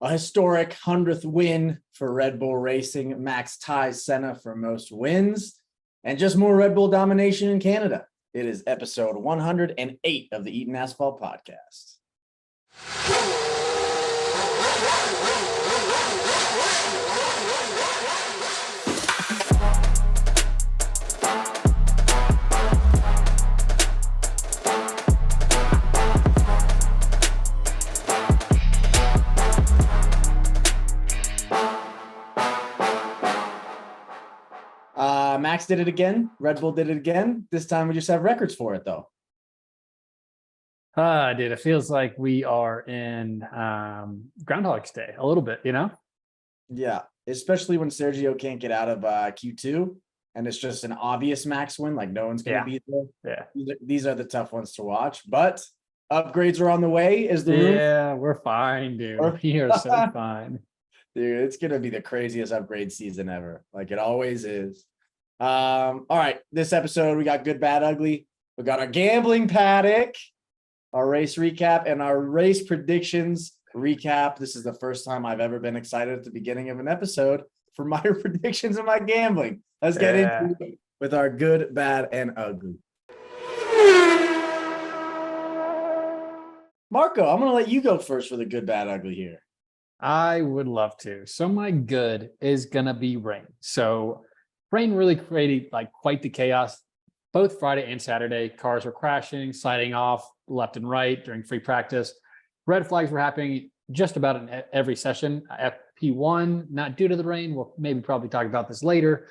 A historic 100th win for Red Bull Racing. Max ties Senna for most wins, and just more Red Bull domination in Canada. It is episode 108 of the Eaton Asphalt Podcast. Max did it again. Red Bull did it again. This time we just have records for it, though. Dude, it feels like we are in Groundhog's Day a little bit, you know? Yeah, especially when Sergio can't get out of Q2, and it's just an obvious Max win, like no one's going to be there. Yeah. These are the tough ones to watch, but upgrades are on the way. Is the room? Yeah, we're fine, dude. We are so fine. Dude, it's going to be the craziest upgrade season ever. Like it always is. All right, this episode we got good, bad, ugly. We got our gambling paddock, our race recap, and our race predictions recap. This is the first time I've ever been excited at the beginning of an episode for my predictions and my gambling. Let's get into it with our good, bad, and ugly. Marco, I'm going to let you go first for the good, bad, ugly here. I would love to. So my good is going to be rain. So rain really created like quite the chaos. Both Friday and Saturday, cars were crashing, sliding off left and right during free practice. Red flags were happening just about in every session. FP1, not due to the rain. We'll maybe probably talk about this later.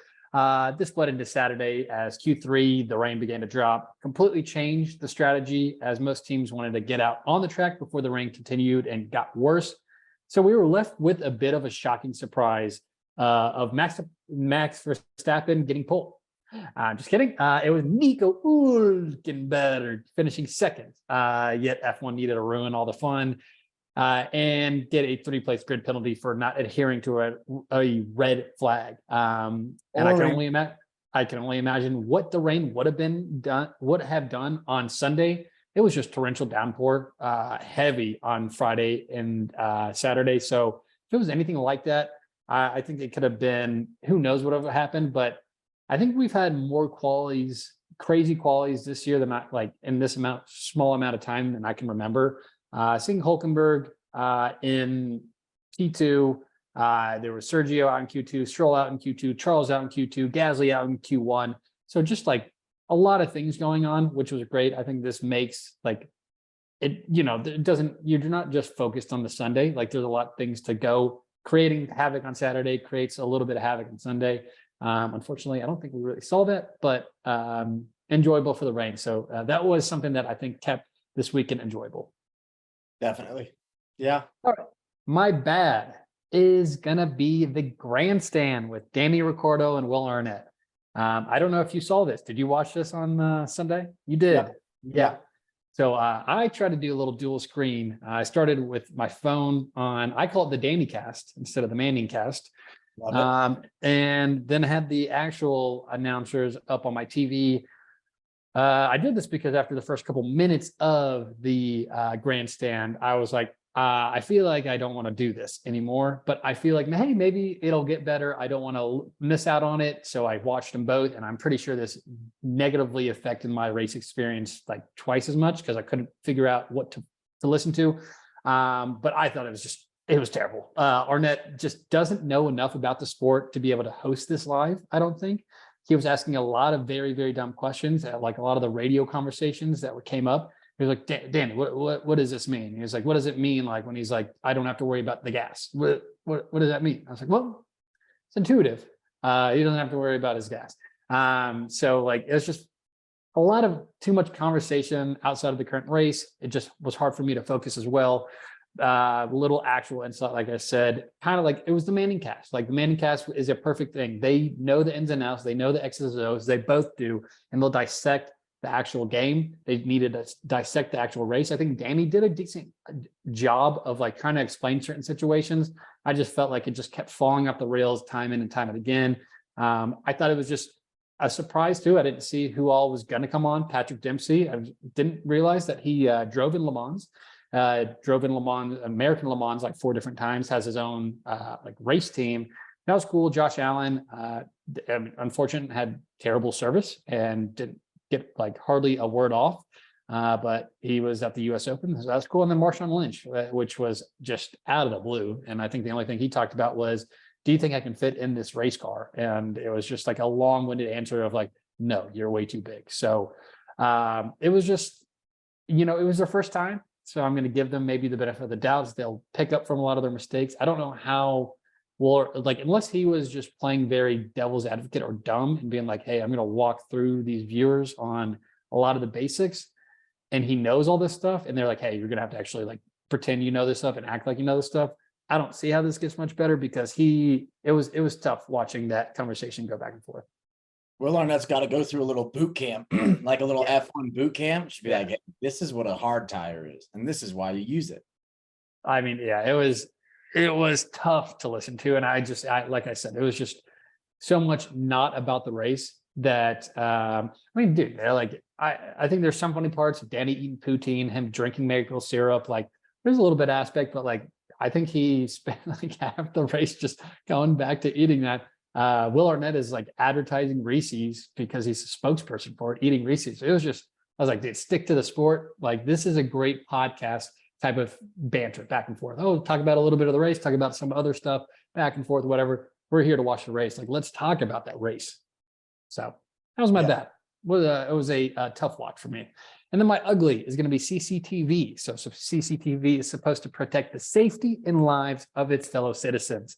This bled into Saturday as Q3, the rain began to drop. Completely changed the strategy as most teams wanted to get out on the track before the rain continued and got worse. So we were left with a bit of a shocking surprise of Max Verstappen getting pole. Just kidding. It was Nico Hülkenberg finishing second. Yet F1 needed to ruin all the fun and get a 3-place grid penalty for not adhering to a red flag. And I can only imagine what the rain would have done on Sunday. It was just torrential downpour, heavy on Friday and Saturday. So if it was anything like that, I think it could have been, who knows what would have happened, but I think we've had more crazy qualities this year than like in this small amount of time than I can remember. Seeing Hülkenberg in P2, there was Sergio out in Q2, Stroll out in Q2, Charles out in Q2, Gasly out in Q1. So just like a lot of things going on, which was great. I think this makes like it, it doesn't, you're not just focused on the Sunday. Like there's a lot of things to go. Creating havoc on Saturday creates a little bit of havoc on Sunday. Unfortunately, I don't think we really saw that, but enjoyable for the rain. So that was something that I think kept this weekend enjoyable. Definitely. Yeah. All right. My bad is going to be the grandstand with Danny Ricciardo and Will Arnett. I don't know if you saw this. Did you watch this on Sunday? You did. Yeah. So I tried to do a little dual screen. I started with my phone on, I call it the Danny cast instead of the Manning cast. And then had the actual announcers up on my TV. I did this because after the first couple minutes of the grandstand, I was like, I feel like I don't want to do this anymore, but I feel like, hey, maybe it'll get better. I don't want to miss out on it. So I watched them both, and I'm pretty sure this negatively affected my race experience like twice as much because I couldn't figure out what to listen to. But I thought it was terrible. Arnett just doesn't know enough about the sport to be able to host this live, I don't think. He was asking a lot of very, very dumb questions at like a lot of the radio conversations that came up. He was like, Danny, what does this mean? He was like, what does it mean? Like when he's like, I don't have to worry about the gas. What does that mean? I was like, well, it's intuitive. He doesn't have to worry about his gas. So like, it's just a lot of too much conversation outside of the current race. It just was hard for me to focus as well. Little actual insight, like I said, kind of like it was the Manning cast. Like the Manning cast is a perfect thing. They know the ins and outs. They know the X's and O's. They both do, and they'll dissect the actual game. They needed to dissect the actual race. I think Danny did a decent job of like trying to explain certain situations. I just felt like it just kept falling off the rails time in and time and again. I thought it was just a surprise too. I didn't see who all was going to come on. Patrick Dempsey. I didn't realize that he drove in Le Mans. drove in Le Mans, American Le Mans, like 4 different times, has his own like race team. That was cool. Josh Allen, unfortunate, had terrible service and didn't get like hardly a word off. But he was at the US Open, so that's cool. And then Marshawn Lynch, which was just out of the blue. And I think the only thing he talked about was, do you think I can fit in this race car? And it was just like a long-winded answer of like, no, you're way too big. So it was just, it was their first time. So I'm going to give them maybe the benefit of the doubt. They'll pick up from a lot of their mistakes. I don't know how, well, like, unless he was just playing very devil's advocate or dumb and being like, hey, I'm going to walk through these viewers on a lot of the basics, and he knows all this stuff, and they're like, hey, you're going to have to actually like pretend you know this stuff and act like you know this stuff. I don't see how this gets much better, because it was tough watching that conversation go back and forth. Will Arnett's got to go through a little boot camp, like a little F1 boot camp. Should be like, hey, this is what a hard tire is, and this is why you use it. I mean, yeah, it was tough to listen to. And I like I said, it was just so much not about the race that, I mean, dude, they're like, I think there's some funny parts of Danny eating poutine, him drinking maple syrup. Like, there's a little bit aspect, but like, I think he spent like half the race just going back to eating that. Will Arnett is like advertising Reese's because he's a spokesperson for it, eating Reese's. It was just, I was like, dude, stick to the sport. Like, this is a great podcast type of banter back and forth. Oh, talk about a little bit of the race, talk about some other stuff, back and forth, whatever. We're here to watch the race. Like, let's talk about that race. So that was my bad. It was a tough watch for me. And then my ugly is going to be CCTV. So CCTV is supposed to protect the safety and lives of its fellow citizens.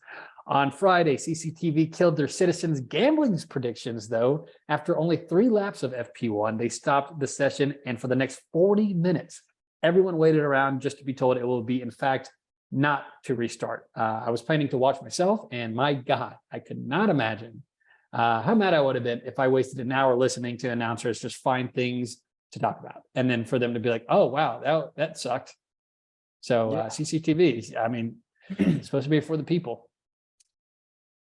On Friday, CCTV killed their citizens' gambling predictions, though. After only 3 laps of FP1, they stopped the session, and for the next 40 minutes, everyone waited around just to be told it will be, in fact, not to restart. I was planning to watch myself, and my God, I could not imagine how mad I would have been if I wasted an hour listening to announcers just find things to talk about, and then for them to be like, "Oh wow, that sucked." So CCTV, I mean, it's supposed to be for the people.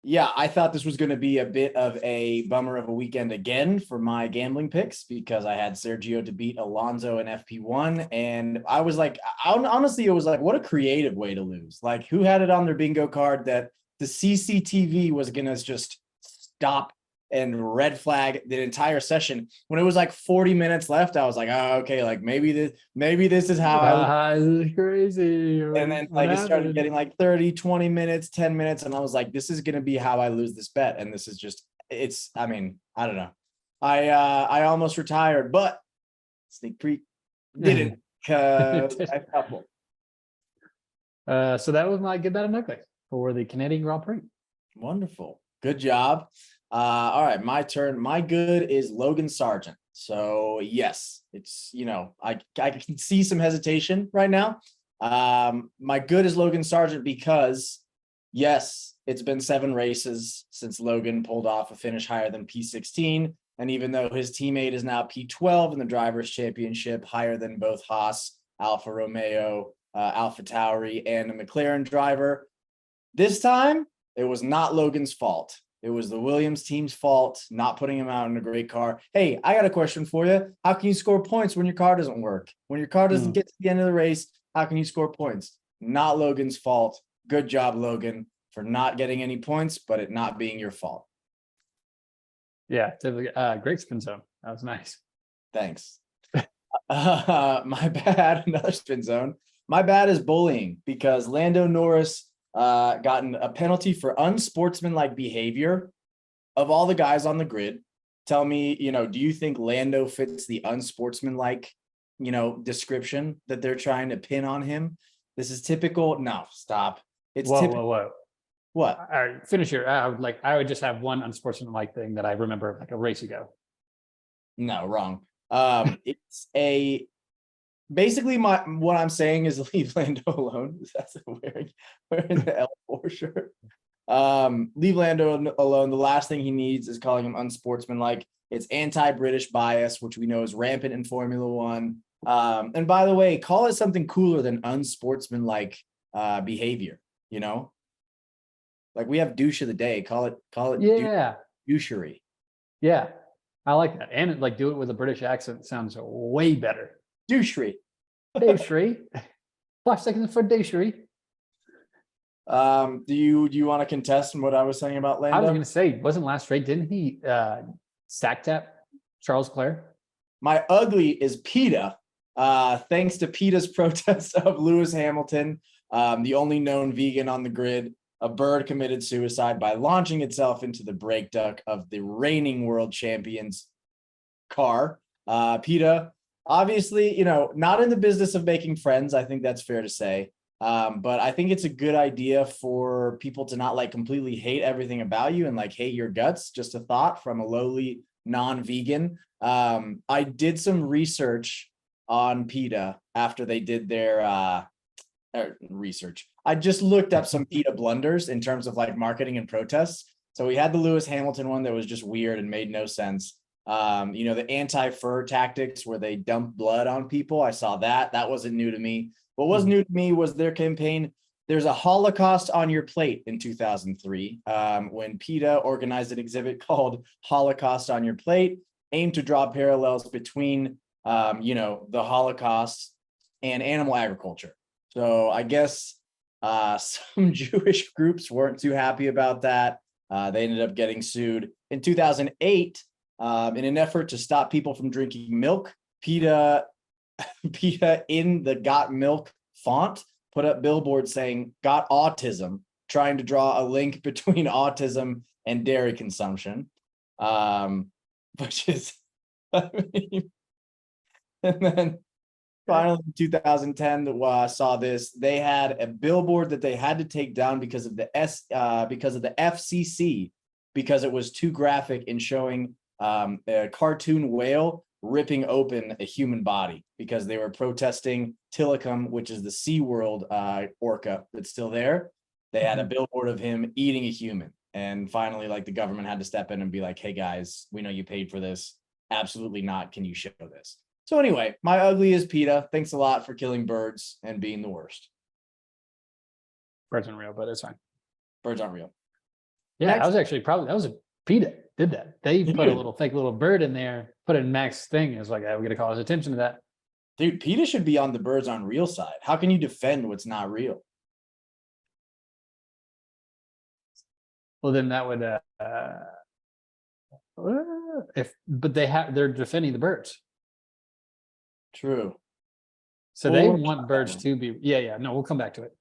Yeah, I thought this was going to be a bit of a bummer of a weekend again for my gambling picks, because I had Sergio to beat Alonso in FP1. And I was like, honestly, it was like, what a creative way to lose. Like, who had it on their bingo card that the CCTV was going to just stop and red flag the entire session? When it was like 40 minutes left, I was like, oh, okay, like maybe this is how this is crazy. and then like it started getting like 30, 20 minutes, 10 minutes. And I was like, this is going to be how I lose this bet. And this is just, I mean, I don't know. I almost retired, but sneak peek didn't, because I couple. So that was my good, bad, and ugly for the Canadian Grand Prix. Wonderful. Good job. All right, my turn. My good is Logan Sargent. So yes, it's, I can see some hesitation right now. My good is Logan Sargent because yes, it's been 7 races since Logan pulled off a finish higher than P16. And even though his teammate is now P12 in the Drivers' Championship, higher than both Haas, Alfa Romeo, Alpha Tauri, and a McLaren driver, this time it was not Logan's fault. It was the Williams team's fault, not putting him out in a great car. Hey, I got a question for you. How can you score points when your car doesn't work? When your car doesn't get to the end of the race, how can you score points? Not Logan's fault. Good job, Logan, for not getting any points, but it not being your fault. Yeah, great spin zone. That was nice. Thanks. My bad, another spin zone. My bad is bullying, because Lando Norris gotten a penalty for unsportsmanlike behavior. Of all the guys on the grid, tell me, do you think Lando fits the unsportsmanlike, description that they're trying to pin on him? This is typical. No, stop. It's typical. Whoa. What? All right, finish your. I would just have one unsportsmanlike thing that I remember like a race ago. No, wrong. It's basically what I'm saying is leave Lando alone. That's wearing the L4 shirt. Leave Lando alone. The last thing he needs is calling him unsportsmanlike. It's anti-British bias, which we know is rampant in Formula One. And by the way, call it something cooler than unsportsmanlike behavior. Like we have douche of the day. Call it douchery. Yeah, I like that. And like do it with a British accent. Sounds way better. Douchery. Douchery. 5 seconds for Deshery. Do you want to contest what I was saying about I was Lando? going to say, wasn't last straight? Didn't he stack tap Charles Leclerc? My ugly is PETA. Thanks to PETA's protest of Lewis Hamilton, the only known vegan on the grid, a bird committed suicide by launching itself into the brake duct of the reigning world champion's car. PETA, obviously, not in the business of making friends. I think that's fair to say. But I think it's a good idea for people to not like completely hate everything about you and like hate your guts. Just a thought from a lowly non-vegan. I did some research on PETA after they did their research. I just looked up some PETA blunders in terms of like marketing and protests. So we had the Lewis Hamilton one that was just weird and made no sense. The anti-fur tactics where they dump blood on people. I saw that. That wasn't new to me. What was new to me was their campaign. There's a Holocaust on your plate in 2003 when PETA organized an exhibit called Holocaust on Your Plate, aimed to draw parallels between, the Holocaust and animal agriculture. So I guess some Jewish groups weren't too happy about that. They ended up getting sued. In 2008, in an effort to stop people from drinking milk, PETA in the Got Milk font put up billboards saying "Got Autism," trying to draw a link between autism and dairy consumption, which is, I mean, and then finally in 2010, saw this. They had a billboard that they had to take down because of the FCC, because it was too graphic in showing a cartoon whale ripping open a human body, because they were protesting Tilikum, which is the SeaWorld orca that's still there. They had a billboard of him eating a human. And finally, like, the government had to step in and be like, hey guys, we know you paid for this. Absolutely not. Can you show this? So anyway, my ugly is PETA. Thanks a lot for killing birds and being the worst. Birds aren't real, but it's fine. Birds aren't real. Yeah, Next. that was actually that was a PETA did that. They put a little fake little bird in there, put it in Max's thing. It was like, we're going to call his attention to that. Dude, PETA should be on the birds aren't real side. How can you defend what's not real? Well, then that would, they're defending the birds. True. So they want birds to be, yeah. No, we'll come back to it.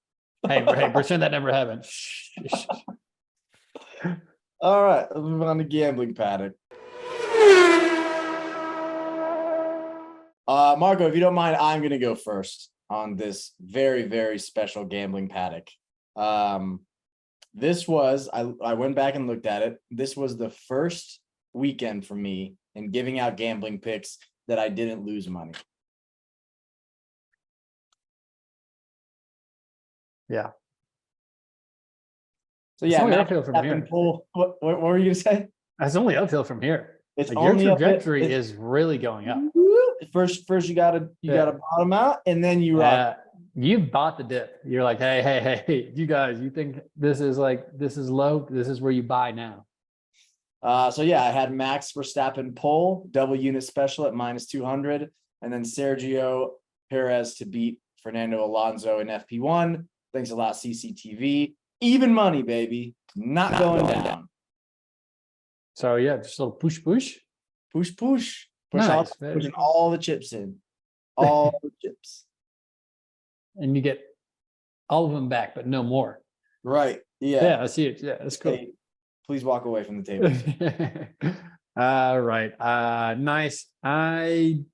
Hey, pretend that never happened. All right, let's move on to gambling paddock. Marco, if you don't mind, I'm gonna go first on this very, very special gambling paddock. This was, I went back and looked at it. This was the first weekend for me in giving out gambling picks that I didn't lose money. Yeah. So yeah, only Matt uphill from here. What were you gonna say? It's only uphill from here. It's Like, only your uphill. trajectory is really going up. First you gotta bottom out, and then you rock. You bought the dip. You're like, hey, you guys, you think this is low? This is where you buy now. So yeah, I had Max Verstappen pole, double unit special at -200, and then Sergio Perez to beat Fernando Alonso in FP1. Thanks a lot, CCTV. Even money, baby. Not going down. So yeah, just a little push. Push. Nice, Pushing all the chips in. All the chips. And you get all of them back, but no more. Right. Yeah. Yeah, I see it. Yeah, that's cool. Hey, please walk away from the table. All right. Nice. I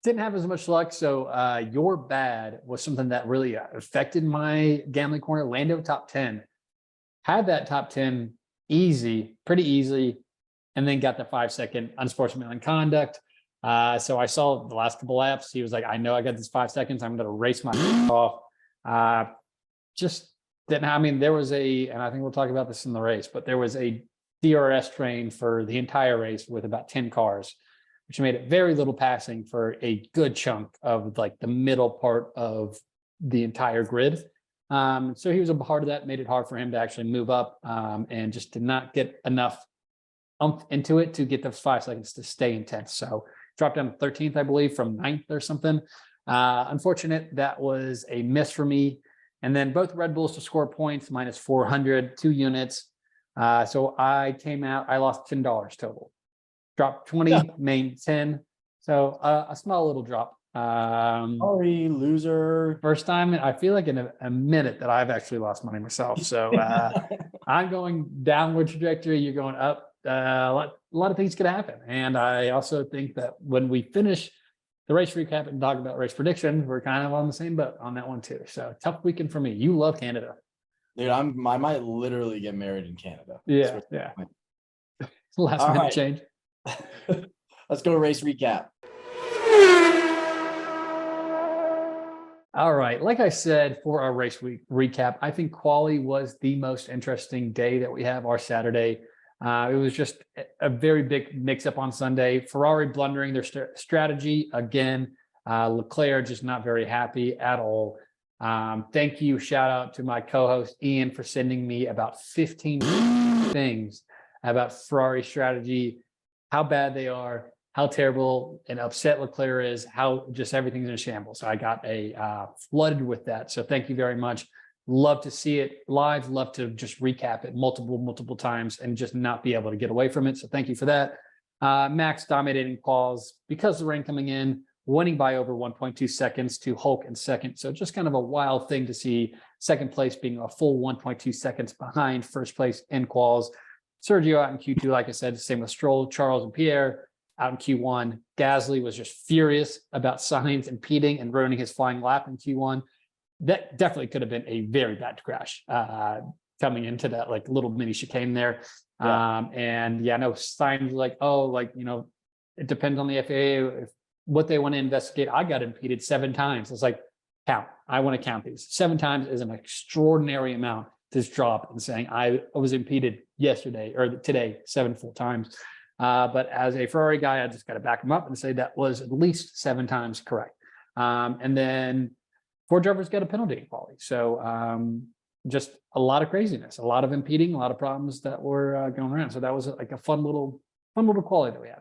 didn't have as much luck. So your bad was something that really affected my gambling corner. Lando top 10. Had that top 10 pretty easily, and then got the 5-second unsportsmanlike conduct. So I saw the last couple laps. He was like, I know I got this 5 seconds. I'm going to race my off. Just didn't have, there was and I think we'll talk about this in the race, but there was a DRS train for the entire race with about 10 cars, which made it very little passing for a good chunk of like the middle part of the entire grid. So he was a part of that, made it hard for him to actually move up, and just did not get enough umph into it to get the 5 seconds to stay intense. So dropped down to 13th, I believe, from 9th or something. Unfortunate, that was a miss for me. And then both Red Bulls to score points, minus 400, 2 units. So I came out, I lost $10 total. Dropped 20, made 10. So a small little drop. Sorry, loser. First time, I feel like in a minute that I've actually lost money myself. So I'm going downward trajectory. You're going up. A lot of things could happen. And I also think that when we finish the race recap and talk about race prediction, we're kind of on the same boat on that one too. So tough weekend for me. You love Canada. Dude, I might literally get married in Canada. Yeah. Last minute change. Let's go race recap. All right. Like I said, for our race week recap, I think quali was the most interesting day that we have, our Saturday. It was just a very big mix-up on Sunday. Ferrari blundering their strategy again. Leclerc just not very happy at all. Thank you. Shout out to my co-host Ian for sending me about 15 things about Ferrari strategy, how bad they are, how terrible and upset Leclerc is, how just everything's in a shambles. So I got flooded with that. So thank you very much. Love to see it live. Love to just recap it multiple times and just not be able to get away from it. So thank you for that. Max dominating quals because of the rain coming in, winning by over 1.2 seconds to Hulk in second. So just kind of a wild thing to see second place being a full 1.2 seconds behind first place in quals. Sergio out in Q2, like I said, same with Stroll, Charles, and Pierre out in Q1. Gasly was just furious about Sainz impeding and ruining his flying lap in Q1. That definitely could have been a very bad crash coming into that like little mini chicane there. Yeah. And yeah, I know Sainz like, it depends on the FAA if what they want to investigate. I got impeded 7 times. It's like, count. I want to count these. 7 times is an extraordinary amount to drop and saying I was impeded yesterday or today 7 full times. But as a Ferrari guy, I just got to back him up and say that was at least 7 times correct. And then 4 drivers got a penalty in quality. So just a lot of craziness, a lot of impeding, a lot of problems that were going around. So that was like a fun little quality that we had.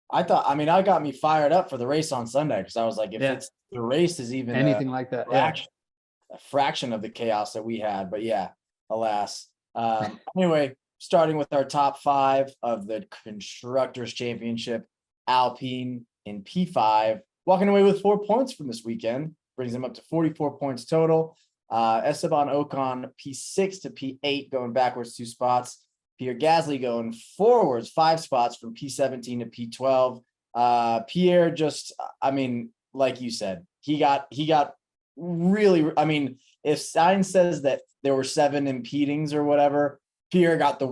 I got me fired up for the race on Sunday because I was like, if it's the race is even anything like that, a fraction of the chaos that we had. But yeah, alas. Anyway, starting with our top 5 of the Constructors Championship, Alpine in P5, walking away with 4 points from this weekend, brings them up to 44 points total. Esteban Ocon, P6 to P8, going backwards 2 spots. Pierre Gasly going forwards 5 spots from P17 to P12. Pierre just, like you said, he got really, if Sainz says that there were 7 impedings or whatever, Pierre got the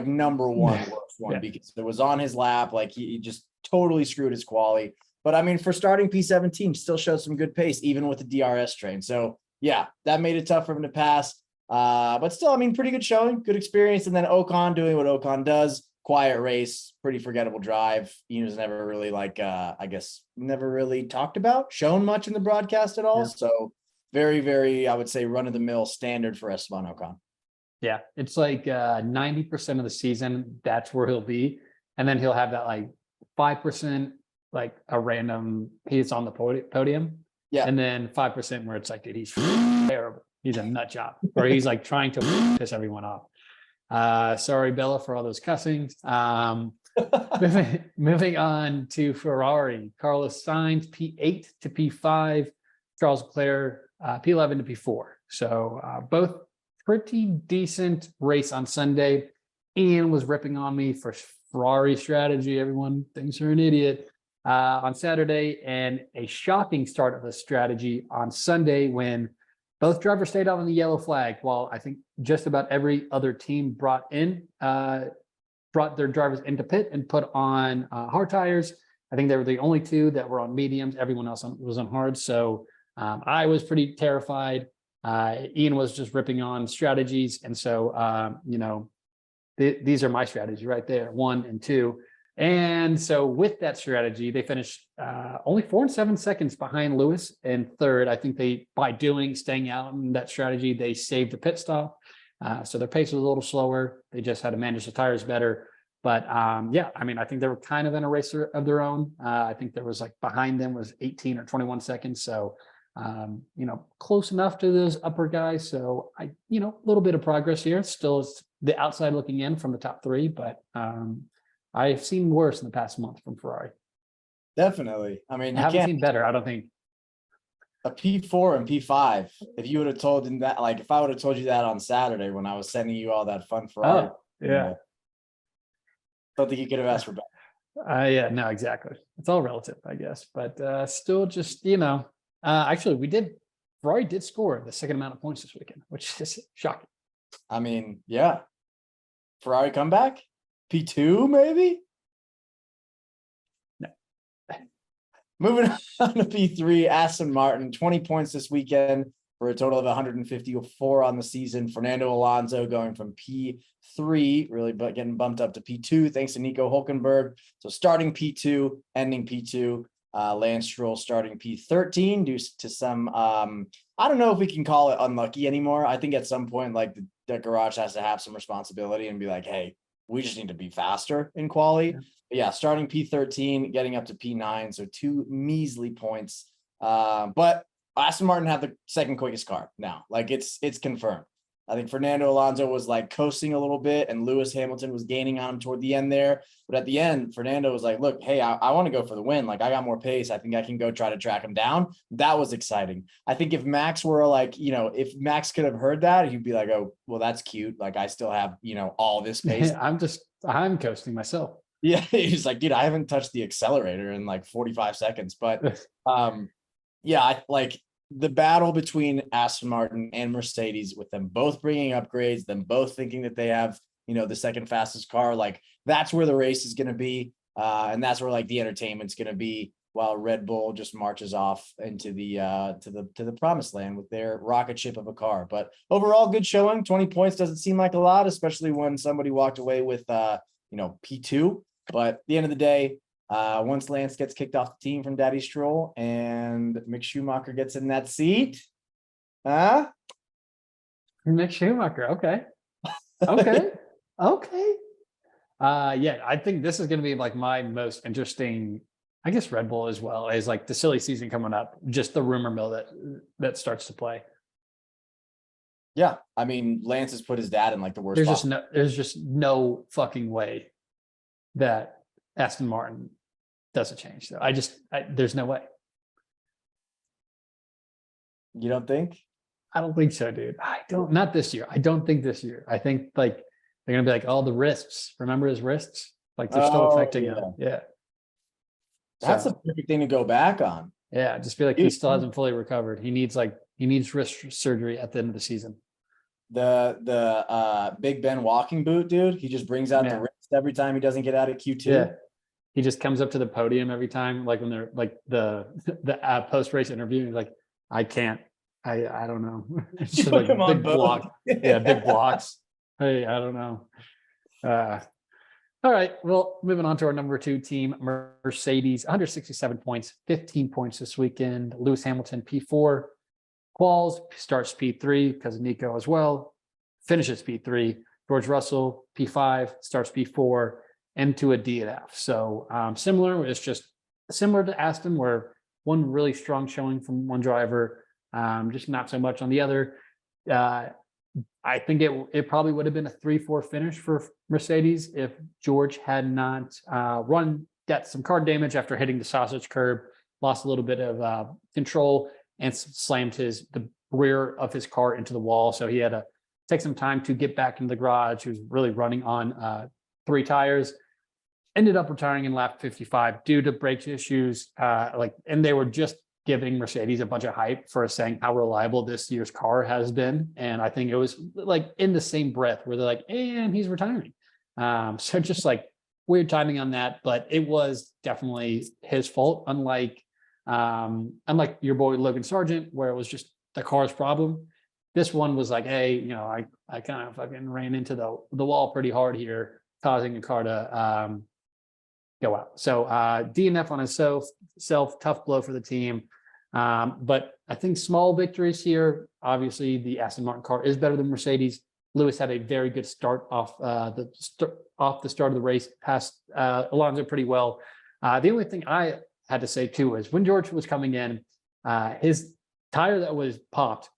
number one worst one because it was on his lap. Like he just totally screwed his quali. But for starting P17, still showed some good pace, even with the DRS train. So yeah, that made it tough for him to pass. But still, pretty good showing, good experience. And then Ocon doing what Ocon does, quiet race, pretty forgettable drive. He was never really never really talked about, shown much in the broadcast at all. Yeah. So very, very, I would say run of the mill standard for Esteban Ocon. Yeah, it's like 90% of the season, that's where he'll be. And then he'll have that 5%, a random, he's on the podium. Yeah. And then 5% where it's like, dude, he's terrible. He's a nut job. Or he's trying to piss everyone off. Sorry, Bella, for all those cussings. Moving on to Ferrari. Carlos Sainz, P8 to P5. Charles Leclerc, P11 to P4. So both pretty decent race on Sunday. Ian was ripping on me for Ferrari strategy. Everyone thinks you're an idiot. On Saturday, and a shocking start of the strategy on Sunday when both drivers stayed out on the yellow flag, while I think just about every other team brought their drivers into pit and put on hard tires. I think they were the only 2 that were on mediums. Everyone else was on hard. So I was pretty terrified. Ian was just ripping on strategies. And so, these are my strategies right there, 1 and 2. And so with that strategy, they finished only 4 and 7 seconds behind Lewis in third. I think staying out in that strategy, they saved the pit stop. So their pace was a little slower. They just had to manage the tires better. But yeah, I mean, I think they were kind of in a race of their own. I think there was like behind them was 18 or 21 seconds. So, close enough to those upper guys. So a little bit of progress here. Still is the outside looking in from the top three, but I've seen worse in the past month from Ferrari. Definitely. I mean, I you haven't can't seen better. I don't think. a P4 and P5. If you would have told him that, like if I would have told you that on Saturday when I was sending you all that fun Ferrari, Yeah. don't think you could have asked for better. Yeah, no, exactly. It's all relative, I guess. But still just, actually Ferrari did score the second amount of points this weekend, which is shocking. I mean, yeah. Ferrari comeback? P2 maybe? No. Moving on to P3, Aston Martin, 20 points this weekend for a total of 154 on the season. Fernando Alonso going from P3, really getting bumped up to P2 thanks to Nico Hulkenberg. So starting P2, ending P2. Lance Stroll starting P13 due to some, I don't know if we can call it unlucky anymore. I think at some point, like the garage has to have some responsibility and be like, hey, we just need to be faster in quali. Yeah. But yeah, starting P13, getting up to P9, so 2 measly points. But Aston Martin have the second quickest car now. Like it's confirmed. I think Fernando Alonso was like coasting a little bit and Lewis Hamilton was gaining on him toward the end there. But at the end, Fernando was like, look, hey, I want to go for the win. Like I got more pace. I think I can go try to track him down. That was exciting. I think if Max were like, if Max could have heard that, he'd be like, oh, well, that's cute. Like I still have, all this pace. I'm coasting myself. Yeah. He's like, dude, I haven't touched the accelerator in like 45 seconds. But yeah, I like the battle between Aston Martin and Mercedes with them both bringing upgrades, them both thinking that they have, the second fastest car, like that's where the race is going to be. And that's where like the entertainment's going to be while Red Bull just marches off into the, to the promised land with their rocket ship of a car. But overall good showing. 20 points doesn't seem like a lot, especially when somebody walked away with, P2, but at the end of the day, once Lance gets kicked off the team from Daddy Stroll and Mick Schumacher gets in that seat, Mick Schumacher, okay. Okay. Yeah, I think this is going to be like my most interesting, I guess Red Bull as well, is like the silly season coming up, just the rumor mill that starts to play. Yeah, I mean, Lance has put his dad in like the worst. There's just no fucking way that Aston Martin doesn't change. So there's no way. You don't think? I don't think so, dude. Not this year. I don't think this year. I think like they're gonna be like, all the wrists. Remember his wrists? Like they're still affecting him. Yeah. That's the perfect thing to go back on. Yeah, just be like, he still hasn't fully recovered. He needs wrist surgery at the end of the season. The Big Ben walking boot, dude. He just brings out the wrist every time he doesn't get out of Q2. Yeah. He just comes up to the podium every time, like when they're like the post-race interview. He's like, I can't. I don't know. It's just like big block. Yeah, big blocks. Hey, I don't know. All right. Well, moving on to our number 2 team, Mercedes, 167 points, 15 points this weekend. Lewis Hamilton, P4. Quals starts P3 because of Nico as well. Finishes P3. George Russell, P5, starts P4, into a D and F. So similar. It's just similar to Aston, where one really strong showing from one driver, just not so much on the other. I think it probably would have been a 3-4 finish for Mercedes if George had not got some car damage after hitting the sausage curb, lost a little bit of control, and slammed the rear of his car into the wall. So he had to take some time to get back into the garage. He was really running on 3 tires. Ended up retiring in lap 55 due to brake issues. And they were just giving Mercedes a bunch of hype for saying how reliable this year's car has been. And I think it was like in the same breath where they're like, and he's retiring. So just like weird timing on that, but it was definitely his fault. Unlike your boy Logan Sargent, where it was just the car's problem. This one was like, hey, I kind of fucking ran into the wall pretty hard here, causing the car to go out. So DNF on himself, tough blow for the team. But I think small victories here. Obviously, the Aston Martin car is better than Mercedes. Lewis had a very good start off the start of the race, passed Alonso pretty well. The only thing I had to say too is when George was coming in, his tire that was popped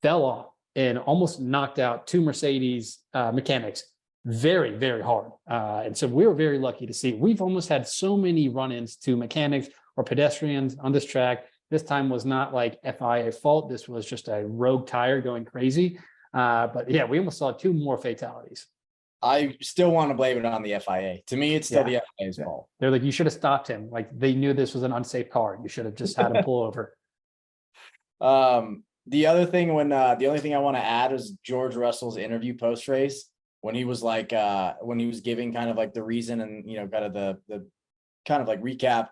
fell off and almost knocked out two Mercedes mechanics very, very hard. And so we were very lucky to see. We've almost had so many run-ins to mechanics or pedestrians on this track. This time was not like FIA fault. This was just a rogue tire going crazy. But yeah, we almost saw two more fatalities. I still want to blame it on the FIA. To me, it's still the FIA's fault. They're like, you should have stopped him. Like they knew this was an unsafe car. You should have just had him pull over. The other thing the only thing I want to add is George Russell's interview post race when he was like when he was giving kind of like the reason and kind of the kind of like recap.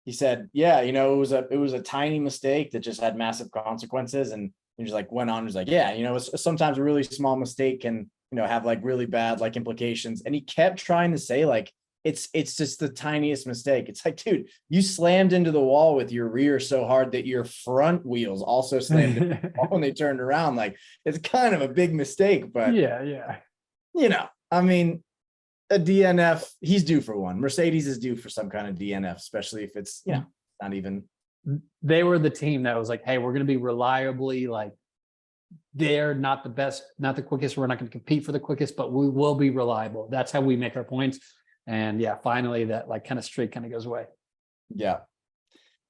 He said, yeah, it was a tiny mistake that just had massive consequences, and he just like went on. He's like, yeah, sometimes a really small mistake can have like really bad like implications, and he kept trying to say like it's just the tiniest mistake. It's like, dude, you slammed into the wall with your rear so hard that your front wheels also slammed into the wall when they turned around. Like it's kind of a big mistake, but I mean, a DNF, he's due for one. Mercedes is due for some kind of DNF, especially if it's not even. They were the team that was like, hey, we're going to be reliably like they're not the best, not the quickest. We're not going to compete for the quickest, but we will be reliable. That's how we make our points. And yeah, finally that like kind of streak kind of goes away. Yeah.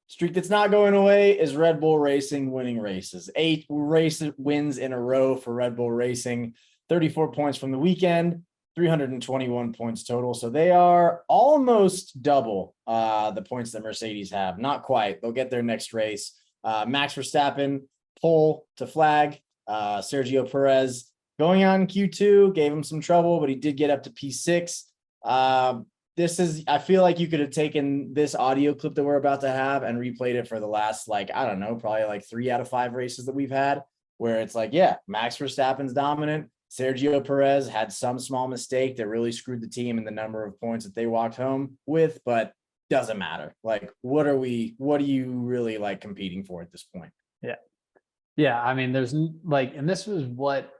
Streak that's not going away is Red Bull Racing winning races. 8 race wins in a row for Red Bull Racing, 34 points from the weekend, 321 points total. So they are almost double the points that Mercedes have. Not quite. They'll get their next race. Max Verstappen, pole to flag. Sergio Perez going on Q2, gave him some trouble, but he did get up to P6. I feel like you could have taken this audio clip that we're about to have and replayed it for the last, like, I don't know, probably like 3 out of 5 races that we've had, where it's like, yeah, Max Verstappen's dominant. Sergio Perez had some small mistake that really screwed the team in the number of points that they walked home with, but doesn't matter. Like, what are you really like competing for at this point? Yeah. Yeah. I mean, there's like, and this was what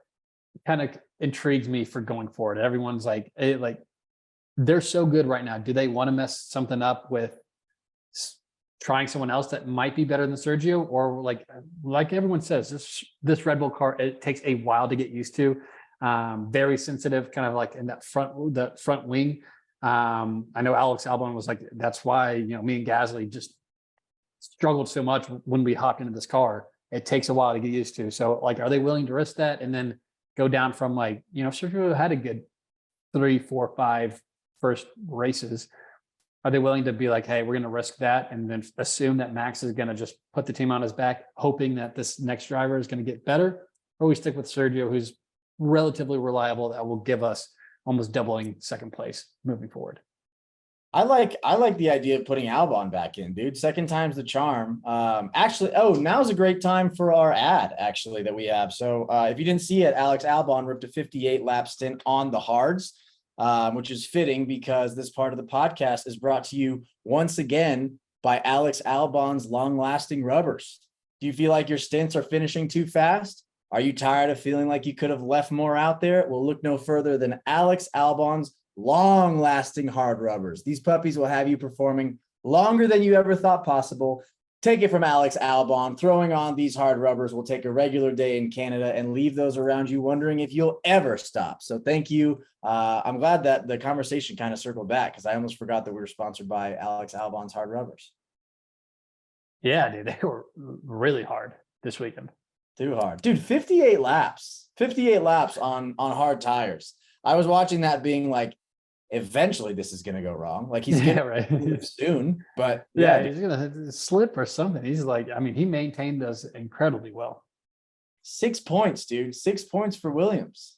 kind of intrigues me for going forward. Everyone's like, they're so good right now. Do they want to mess something up with trying someone else that might be better than Sergio? Or like everyone says, this Red Bull car, it takes a while to get used to. Very sensitive, kind of like in that front wing. I know Alex Albon was like, that's why, me and Gasly just struggled so much when we hopped into this car. It takes a while to get used to. So like, are they willing to risk that? And then go down from like, Sergio had a good 3, 4, 5 first races. Are they willing to be like, hey, we're going to risk that and then assume that Max is going to just put the team on his back, hoping that this next driver is going to get better? Or we stick with Sergio, who's relatively reliable, that will give us almost doubling second place moving forward? I like the idea of putting Albon back in, dude. Second time's the charm. Actually, now's a great time for our ad, actually, that we have. So if you didn't see it, Alex Albon ripped a 58 lap stint on the hards, which is fitting because this part of the podcast is brought to you once again by Alex Albon's long-lasting rubbers. Do you feel like your stints are finishing too fast? Are you tired of feeling like you could have left more out there? Well, look no further than Alex Albon's long-lasting hard rubbers. These puppies will have you performing longer than you ever thought possible. Take it from Alex Albon. Throwing on these hard rubbers will take a regular day in Canada and leave those around you wondering if you'll ever stop. So thank you. I'm glad that the conversation kind of circled back because I almost forgot that we were sponsored by Alex Albon's hard rubbers. Yeah, dude, they were really hard this weekend. Too hard. Dude, 58 laps on hard tires. I was watching that being like, eventually this is going to go wrong. Like he's getting right soon, but yeah, he's going to slip or something. He's like, I mean, he maintained us incredibly well. 6 points, dude. 6 points for Williams.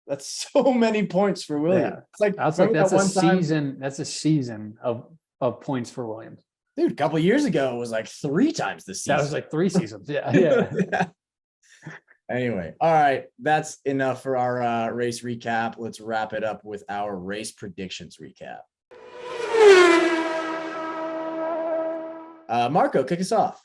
That's so many points for Williams. Yeah. It's like that's a season. That's a season of points for Williams. Dude, a couple of years ago, it was like 3 times this season. That was like 3 seasons. Yeah. Yeah. Anyway, all right. That's enough for our race recap. Let's wrap it up with our race predictions recap. Marco, kick us off.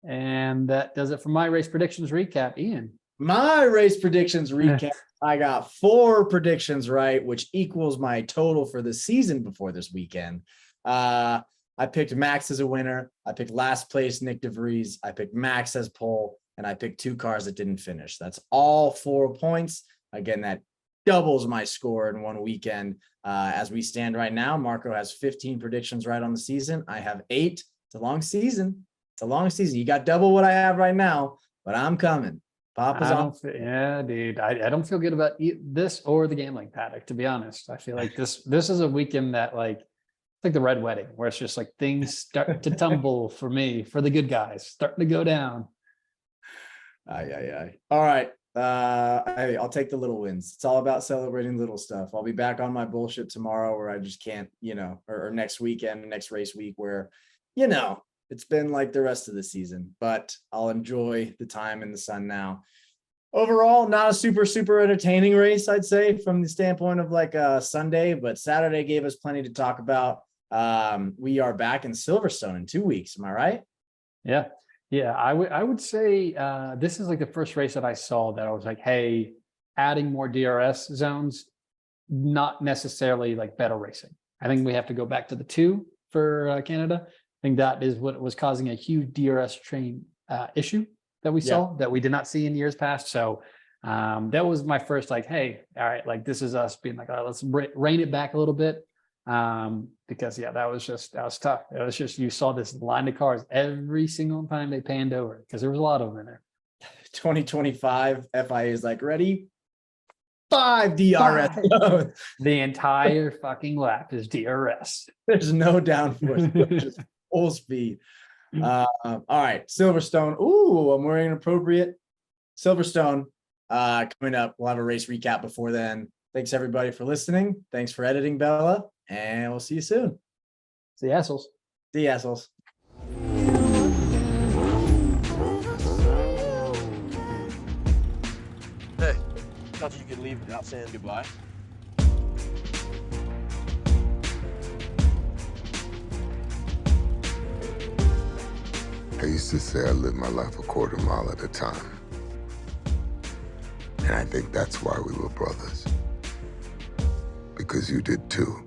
And that does it for my race predictions recap. Ian, my race predictions recap. I got 4 predictions right, which equals my total for the season before this weekend. I picked Max as a winner. I picked last place Nick DeVries. I picked Max as pole, and I picked 2 cars that didn't finish. That's all 4 points. Again, that doubles my score in one weekend. As we stand right now, Marco has 15 predictions right on the season. I have 8. It's a long season. It's a long season. You got double what I have right now, but I'm coming. Papa's on. Yeah, dude. I don't feel good about this or the gambling paddock, to be honest. I feel like this is a weekend that it's like the red wedding, where it's just like things start to tumble for me, for the good guys, starting to go down. Aye. All right. I'll take the little wins. It's all about celebrating little stuff. I'll be back on my bullshit tomorrow, where I just can't, or next weekend, next race week, where, it's been like the rest of the season, but I'll enjoy the time in the sun now. Overall, not a super entertaining race, I'd say, from the standpoint of like a Sunday, but Saturday gave us plenty to talk about. We are back in Silverstone in 2 weeks. Am I right? Yeah. I would say this is like the first race that I saw that I was like, hey, adding more DRS zones, not necessarily like better racing. I think we have to go back to the 2 for Canada. I think that is what was causing a huge DRS train issue that we saw that we did not see in years past. So that was my first like, hey, all right, like this is us being like, all right, let's rein it back a little bit. Because that was tough. It was just, you saw this line of cars every single time they panned over, because there was a lot of them in there. 2025 FIA is like, ready? 5 DRS. The entire fucking lap is DRS. There's no downforce, just full speed. All right, Silverstone. Ooh, I'm wearing appropriate. Silverstone coming up. We'll have a race recap before then. Thanks everybody for listening. Thanks for editing, Bella, and we'll see you soon. See you assholes. See you assholes. Hey, thought you could leave without saying goodbye. I used to say I lived my life a quarter mile at a time. And I think that's why we were brothers. Because you did too.